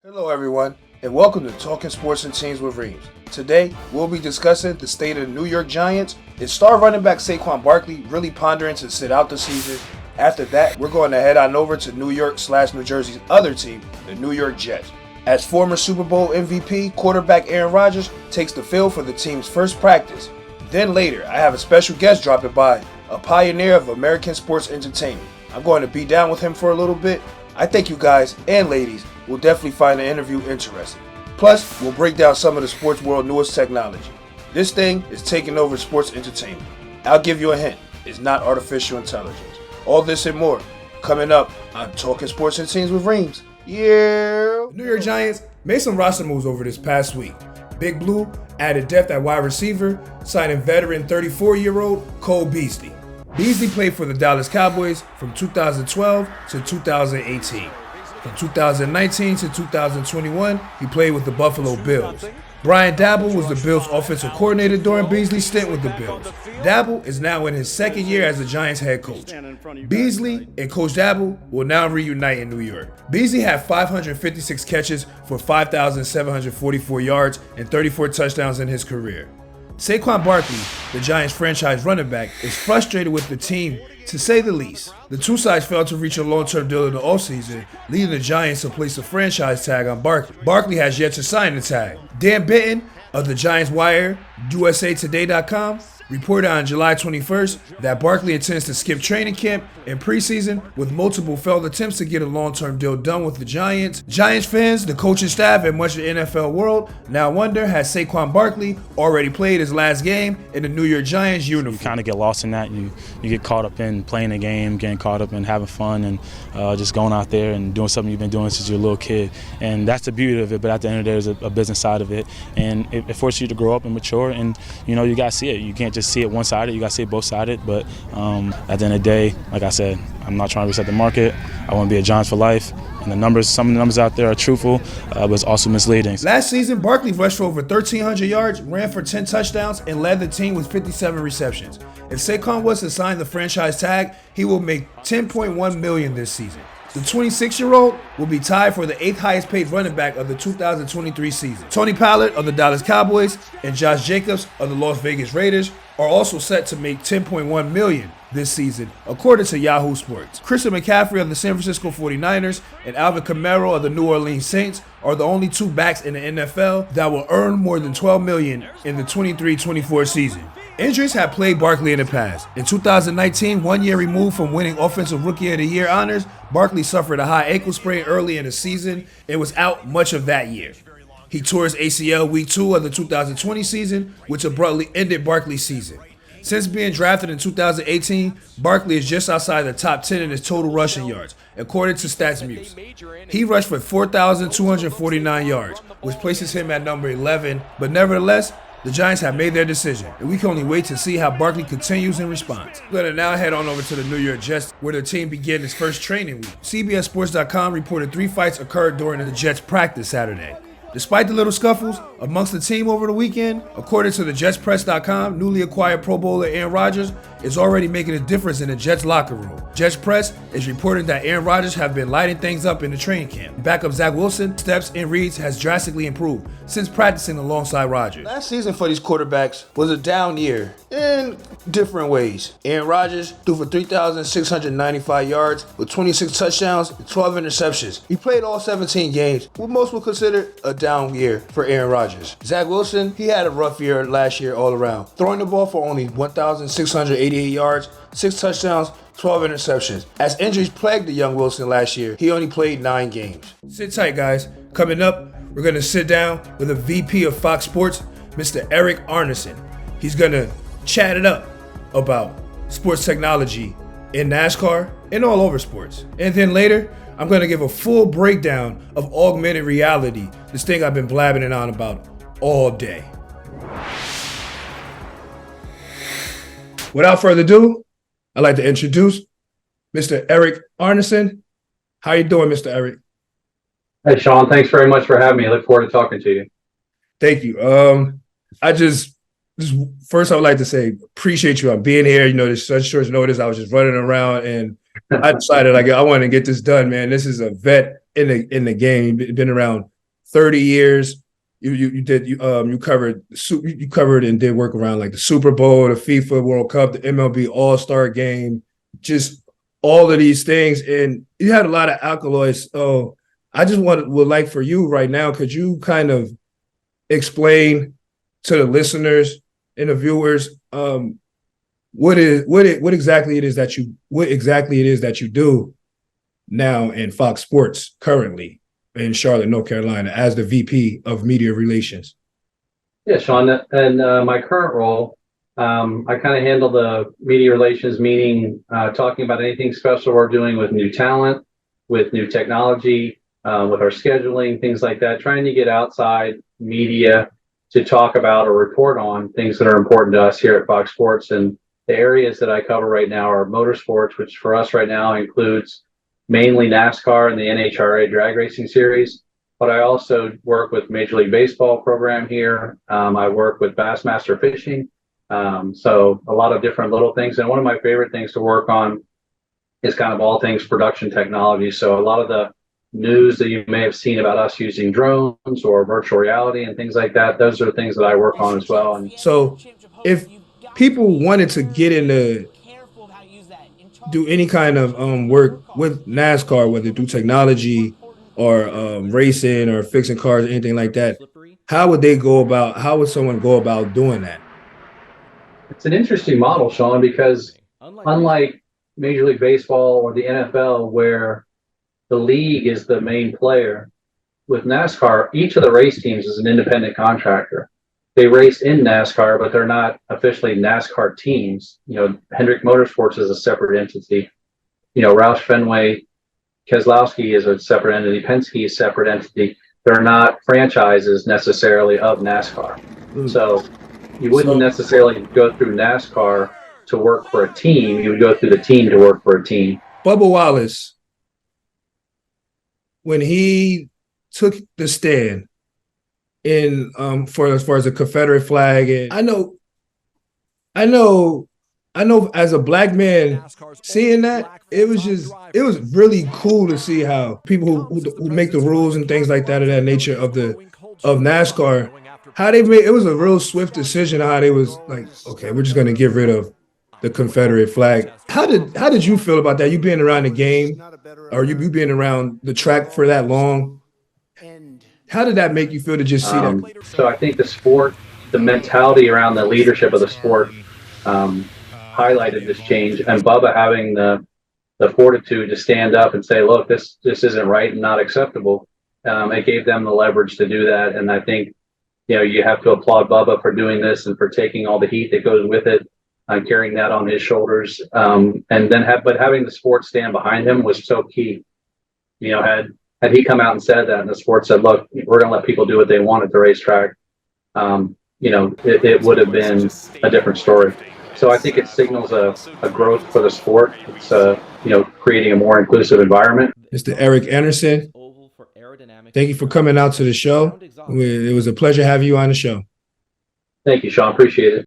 Hello everyone, and welcome to Talking Sports and Teams with Reams. Today, we'll be discussing the state of the New York Giants. Is star running back Saquon Barkley really pondering to sit out the season? After that, we're going to head on over to New York/New Jersey's other team, the New York Jets. As former Super Bowl MVP, quarterback Aaron Rodgers takes the field for the team's first practice. Then later, I have a special guest dropping by, a pioneer of American sports entertainment. I'm going to be down with him for a little bit. I think you guys and ladies will definitely find the interview interesting. Plus, we'll break down some of the sports world newest technology. This thing is taking over sports entertainment. I'll give you a hint, it's not artificial intelligence. All this and more coming up on Talking Sports and Teams with Reams. Yeah! The New York Giants made some roster moves over this past week. Big Blue added depth at wide receiver, signing veteran 34-year-old Cole Beasley. Beasley played for the Dallas Cowboys from 2012 to 2018. From 2019 to 2021, he played with the Buffalo Bills. Brian Daboll was the Bills' offensive coordinator during Beasley's stint with the Bills. Daboll is now in his second year as the Giants head coach. Beasley and Coach Daboll will now reunite in New York. Beasley had 556 catches for 5,744 yards and 34 touchdowns in his career. Saquon Barkley, the Giants franchise running back, is frustrated with the team, to say the least. The two sides failed to reach a long-term deal in the offseason, leading the Giants to place a franchise tag on Barkley. Barkley has yet to sign the tag. Dan Benton of the Giants Wire, USAtoday.com, reported on July 21st that Barkley intends to skip training camp and preseason with multiple failed attempts to get a long-term deal done with the Giants. Giants fans, the coaching staff, and much of the NFL world now wonder, has Saquon Barkley already played his last game in the New York Giants uniform? You kind of get lost in that. You get caught up in playing a game, getting caught up in having fun, and just going out there and doing something you've been doing since you're a little kid. And that's the beauty of it, but at the end of the day, there's a business side of it. And it forces you to grow up and mature, and you got to see it. You can't just see it one-sided, you got to see it both-sided. But at the end of the day, like I said, I'm not trying to reset the market. I want to be a Giants for life. And some of the numbers out there are truthful, but it's also misleading. Last season, Barkley rushed for over 1,300 yards, ran for 10 touchdowns, and led the team with 57 receptions. If Saquon was to sign the franchise tag, he will make $10.1 million this season. The 26-year-old will be tied for the 8th highest paid running back of the 2023 season. Tony Pollard of the Dallas Cowboys and Josh Jacobs of the Las Vegas Raiders are also set to make $10.1 million this season, according to Yahoo Sports. Christian McCaffrey of the San Francisco 49ers and Alvin Kamara of the New Orleans Saints are the only two backs in the NFL that will earn more than $12 million in the 23-24 season. Injuries have plagued Barkley in the past. In 2019, 1 year removed from winning Offensive Rookie of the Year honors, Barkley suffered a high ankle sprain early in the season and was out much of that year. He tore his ACL week 2 of the 2020 season, which abruptly ended Barkley's season. Since being drafted in 2018, Barkley is just outside the top 10 in his total rushing yards, according to StatsMuse. He rushed for 4,249 yards, which places him at number 11, but nevertheless, the Giants have made their decision, and we can only wait to see how Barkley continues in response. We're going to now head on over to the New York Jets, where the team began its first training week. CBSSports.com reported 3 fights occurred during the Jets' practice Saturday. Despite the little scuffles amongst the team over the weekend, according to the JetsPress.com, newly acquired Pro Bowler Aaron Rodgers is already making a difference in the Jets locker room. Jets Press is reporting that Aaron Rodgers have been lighting things up in the training camp. Backup Zach Wilson steps and reads has drastically improved since practicing alongside Rodgers. Last season for these quarterbacks was a down year in different ways. Aaron Rodgers threw for 3,695 yards with 26 touchdowns and 12 interceptions. He played all 17 games, what most would consider a down year for Aaron Rodgers. Zach Wilson, he had a rough year last year all around, throwing the ball for only 1,688 yards, 6 touchdowns, 12 interceptions. As injuries plagued the young Wilson last year, he only played 9 games. Sit tight, guys. Coming up, we're going to sit down with a VP of Fox Sports, Mr. Eric Arneson. He's going to chat it up about sports technology in NASCAR and all over sports. And then later, I'm going to give a full breakdown of augmented reality, this thing I've been blabbing it on about all day. Without further ado, I'd like to introduce Mr. Eric Arneson. How you doing, Mr. Eric? Hey, Sean. Thanks very much for having me. I look forward to talking to you. Thank you. First, I would like to say appreciate you on being here. There's such short notice. I was just running around, and I decided I want to get this done, man. This is a vet in the game. You've been around 30 years. You covered and did work around like the Super Bowl, the FIFA World Cup, the MLB All-Star Game, just all of these things, and you had a lot of accolades. So I just would like for you right now, could you kind of explain to the listeners and the viewers what exactly it is that you do now in Fox Sports currently in Charlotte, North Carolina, as the VP of Media Relations? Yeah, Sean, and my current role, I kind of handle the media relations, meaning talking about anything special we're doing with new talent, with new technology, with our scheduling, things like that, trying to get outside media to talk about or report on things that are important to us here at Fox Sports. And the areas that I cover right now are motorsports, which for us right now includes mainly NASCAR and the NHRA drag racing series. But I also work with Major League Baseball program here. I work with Bassmaster Fishing. So a lot of different little things. And one of my favorite things to work on is kind of all things production technology. So a lot of the news that you may have seen about us using drones or virtual reality and things like that, those are things that I work on as well. And so if people wanted to get into do any kind of work with NASCAR, whether through technology or racing or fixing cars or anything like that, how would someone go about doing that? it's an interesting model, Sean, because unlike Major League Baseball or the NFL, where the league is the main player, with NASCAR, each of the race teams is an independent contractor. They race in NASCAR, but they're not officially NASCAR teams. You know, Hendrick Motorsports is a separate entity. You know, Roush Fenway Keselowski is a separate entity. Penske is a separate entity. They're not franchises necessarily of NASCAR. So you wouldn't necessarily go through NASCAR to work for a team. You would go through the team to work for a team. Bubba Wallace, when he took the stand in for as far as the Confederate flag, and I know as a black man seeing that, it was really cool to see how people who make the rules and things like that of that nature of NASCAR, how they made it was a real swift decision how they was like, okay, we're just gonna get rid of the Confederate flag. How did you feel about that? You being around the game, or you being around the track for that long? How did that make you feel to just see that? So I think the sport, the mentality around the leadership of the sport highlighted this change, and Bubba having the fortitude to stand up and say, look, this isn't right and not acceptable. It gave them the leverage to do that. And I think, you know, you have to applaud Bubba for doing this and for taking all the heat that goes with it, carrying that on his shoulders. But having the sport stand behind him was so key. You know, had he come out and said that, and the sport said, look, we're going to let people do what they want at the racetrack, you know, it would have been a different story. So I think it signals a growth for the sport. It's, you know, creating a more inclusive environment. Mr. Eric Anderson, thank you for coming out to the show. It was a pleasure having you on the show. Thank you, Sean. Appreciate it.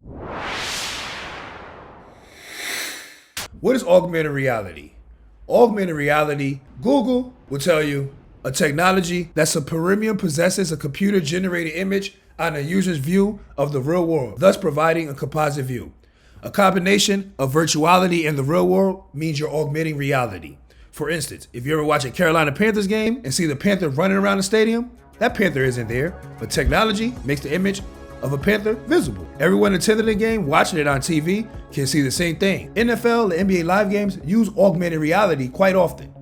What is augmented reality? Augmented reality, Google will tell you, a technology that Premium possesses a computer-generated image on a user's view of the real world, thus providing a composite view. A combination of virtuality and the real world means you're augmenting reality. For instance, if you ever watch a Carolina Panthers game and see the Panther running around the stadium, that Panther isn't there, but technology makes the image of a Panther visible. Everyone attending the game, watching it on TV, can see the same thing. NFL and NBA live games use augmented reality quite often.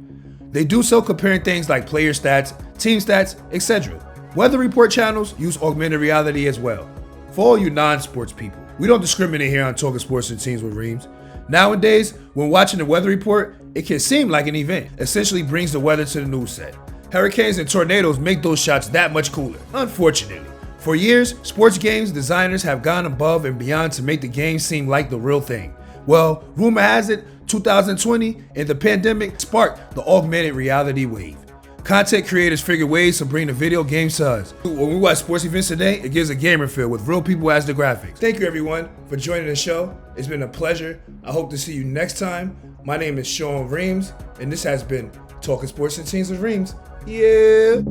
They do so comparing things like player stats, team stats, etc. Weather report channels use augmented reality as well. For all you non-sports people, we don't discriminate here on Talking Sports and Teams with Reams. Nowadays, when watching the weather report, it can seem like an event. Essentially brings the weather to the news set. Hurricanes and tornadoes make those shots that much cooler. Unfortunately, for years, sports games designers have gone above and beyond to make the game seem like the real thing. Well, rumor has it, 2020 and the pandemic sparked the augmented reality wave. Content creators figure ways to bring the video games to us. When we watch sports events today, it gives a gamer feel with real people as the graphics. Thank you everyone for joining the show. It's been a pleasure. I hope to see you next time. My name is Sean Reams, and this has been Talking Sports and Teams with Reams. Yeah.